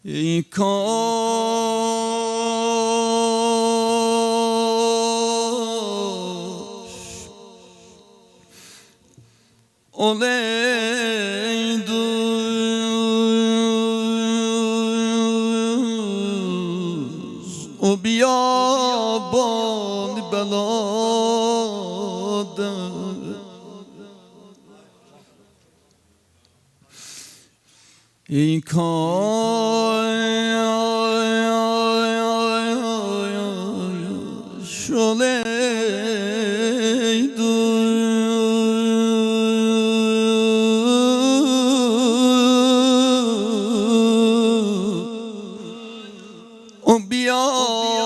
ای کاش oleyduz o biyaban belada ey kaş oleyduz o biyabani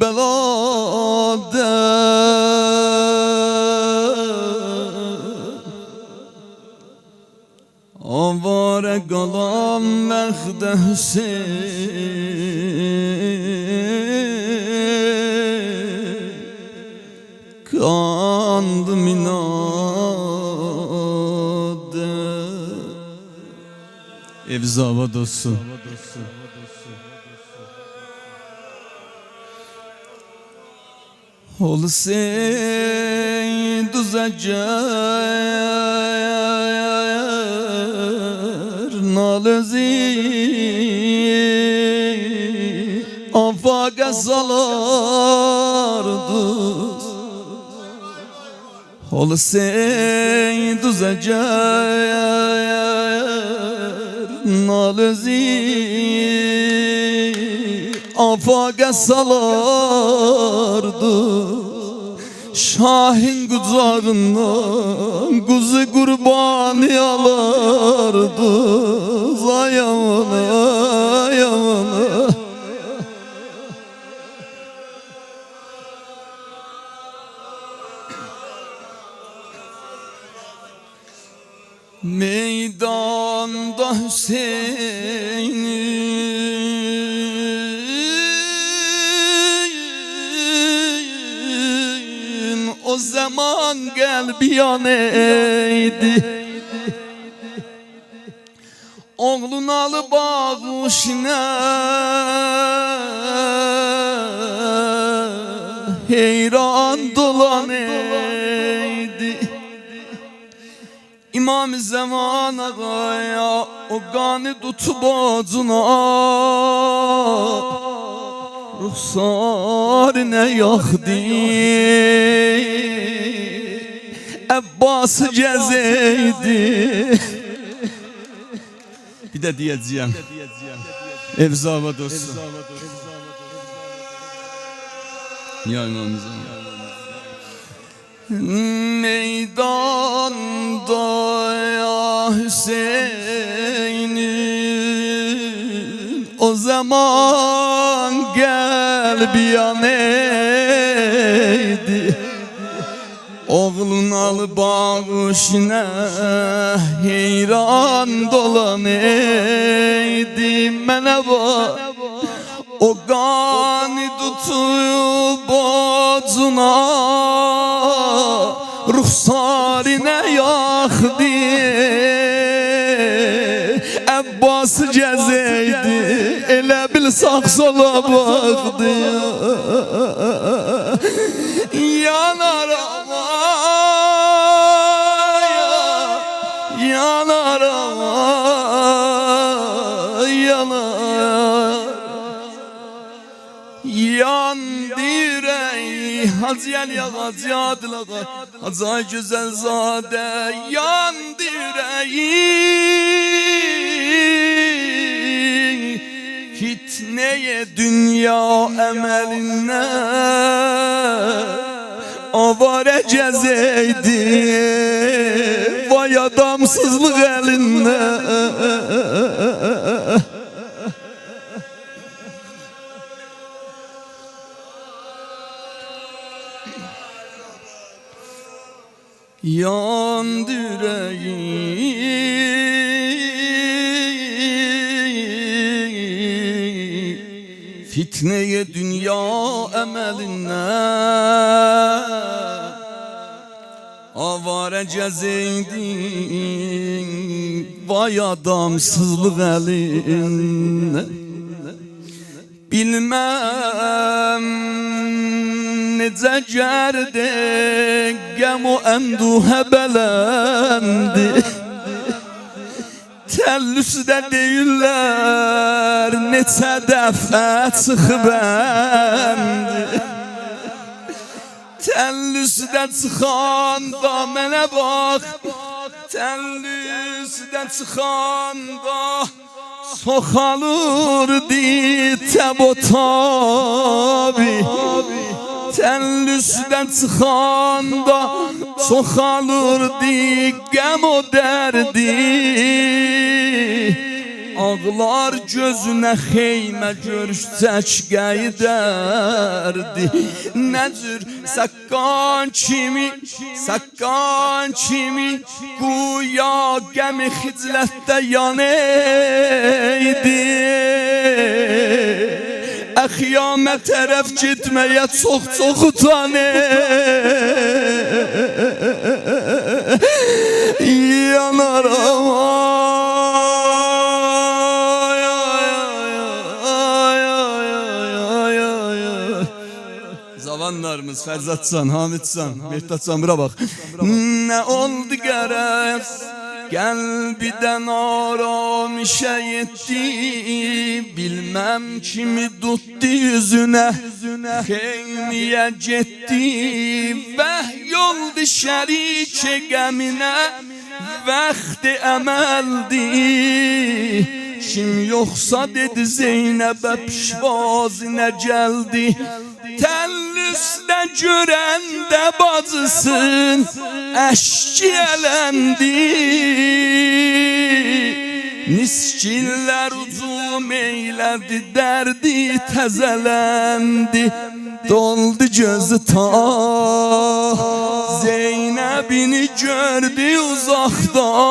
belada avare qalam məxdə Hüseyin kandım inadı ev zavad olsun. Olsaydı düzecer nalezi afaka salardı olsaydı düzecer nalezi afaka salardı Şahin kucağından kuzu kurbanı alardı Zayamana yamana Meydanda Hüseyin'i o zaman kalbi yaneydi Oğlun alı bağışına heyran dolaneydi İmam-ı Zaman ağaya o kanı tutup ağzına ruhsarine yaktı Abbas cezeydi bir de diyeceğim ev zavad olsun ya İmam-ı Zaman meydanda ya Hüseyin'in o zaman kalbi yaneydi Oğlun alı bağışına heyran dolaneydi Mene bak o kanı tutup ağzına ruhsarine yaktı Abbas cezeydi ele bil sağ sola baktı yanar ama yanar ama yanar yan direy Haziyel ya Hacı Adıl'a Hacı Güzel Zade yan direği fitneye dünya emeline avare cezeydi vay adamsızlık eline yan direği fitneye dünya emeline avare cezeydin vay adamsızlık eline. Bilmem necə gərdi Gəm o enduhə bələndi. Təllüsdə deyirlər neçə dəfə çıxıb əndi. Təllüsdə çıxanda mənə bax, təllüsdə çıxanda soxalırdı təb o tabi. Təllüsdə çıxanda soxalırdı qəm o dərdi. Ağlar gözünə xeymə görüşcək qəydərdi. Nəcür səqqan kimi Quya qəmi xiclətdə yanəydi. Əxyamə tərəf getməyə çox utanə. Yanaram Zavanlarımız Fərzatcan, Hamidcan, Mehtapcan bura bax. Nə oldu qərəz Qəlbidən aramişə yetdi. Bilməm kimi tutdu yüzünə xeymiyə getdi. Vəhy oldu şərikə qəminə Vəxti əməldi. Kim yoxsa dedi Zeynəbə pişvazinə gəldi. Təllüsdə görəndə bacısın əşki ələndi. Niskillər ucum eylədi, dərdi təzələndi. Doldu gözü ta Zeynəbini gördü uzaqdan.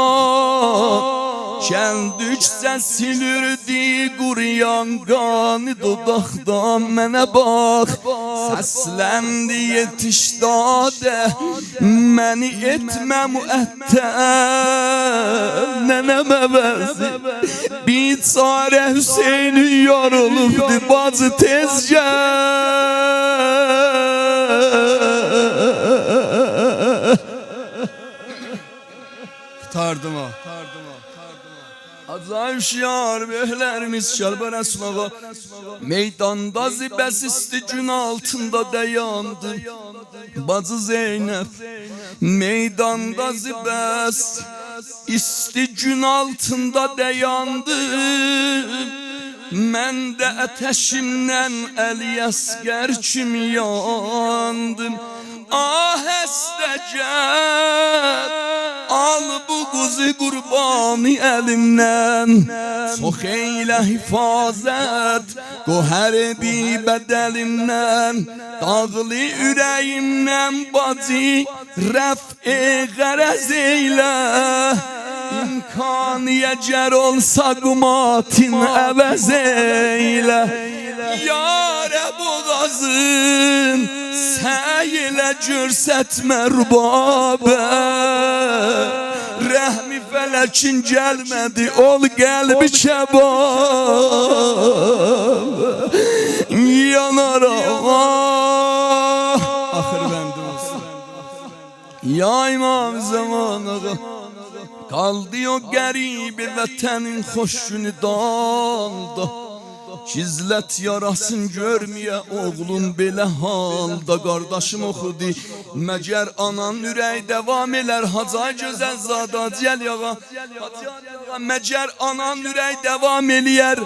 Kəndükcə silirdi quruyan qanı dodaqdan. Mənə bax, səsləndi yetiş dadə, məni etmə müəttəl. Nənəm əvəzi biçarə Hüseynin yorulubdu, bacı tez gəl. Qurtardım ha. Acayip şiar behlerimiz şalbar esmağa. Meydanda zibesisti gün altında dayandı. Bacı Zeynep meydanda zibes isti gün altında dayandı. Mən də ətəşimdən Əli-Əsgər kimi yandım. Ahəstə gəl, al bu quzu qurbanı əlimdən. Çox eylə hifazət, qohər-i bədəlimdən. Dağlı ürəyimdən bacı, rəf-i qərəz eylə. İmkaniyə gər olsa qumatin əvəz eylə. Yarə boğazın səy ilə görsətmə rubabə. Rəhmi fələkin gəlmədi, ol qəlbi kəbab. Yanaram axır bəndə olsun. Ya İmam Zaman ağa, qaldı o qərib vətənin xoş günü dalda. Gizlət yarasın görməyə oğlum belə halda. Qardaşım oxudu məgər anan ürək devam elər. Hacay gözəl zada cəl yağa, məgər anan ürək devam eləyər.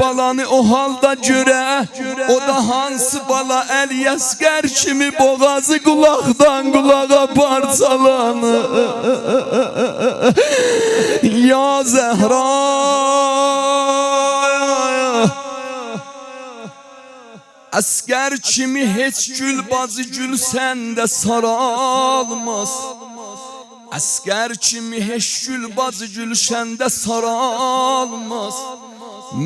Balanı o halda görə, o da hansı bala Əli-Əsgər kimi boğazı qulaqdan qulağa parçalanır. Ya Zəhra Əskər kimi heç gül bacı gül səndə saralmaz. Əskər kimi heç gül bacı gül səndə saralmaz.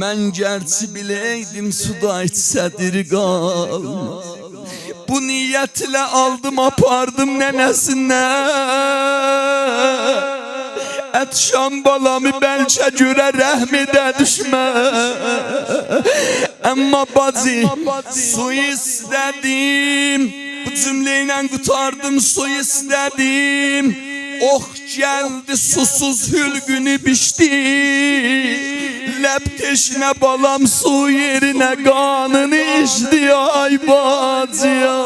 Mən gərçi biləydim suda içsədir qalmaz. Bu niyyətlə aldım apardım nənəsinə. Etşan balamı belçe göre rahmide düşme. Ama bazı su istedim, bu cümleyle kurtardım, su istedim. Oh geldi susuz hülgünü biçti. Lep teşine balam su yerine kanını içti ay bacıya.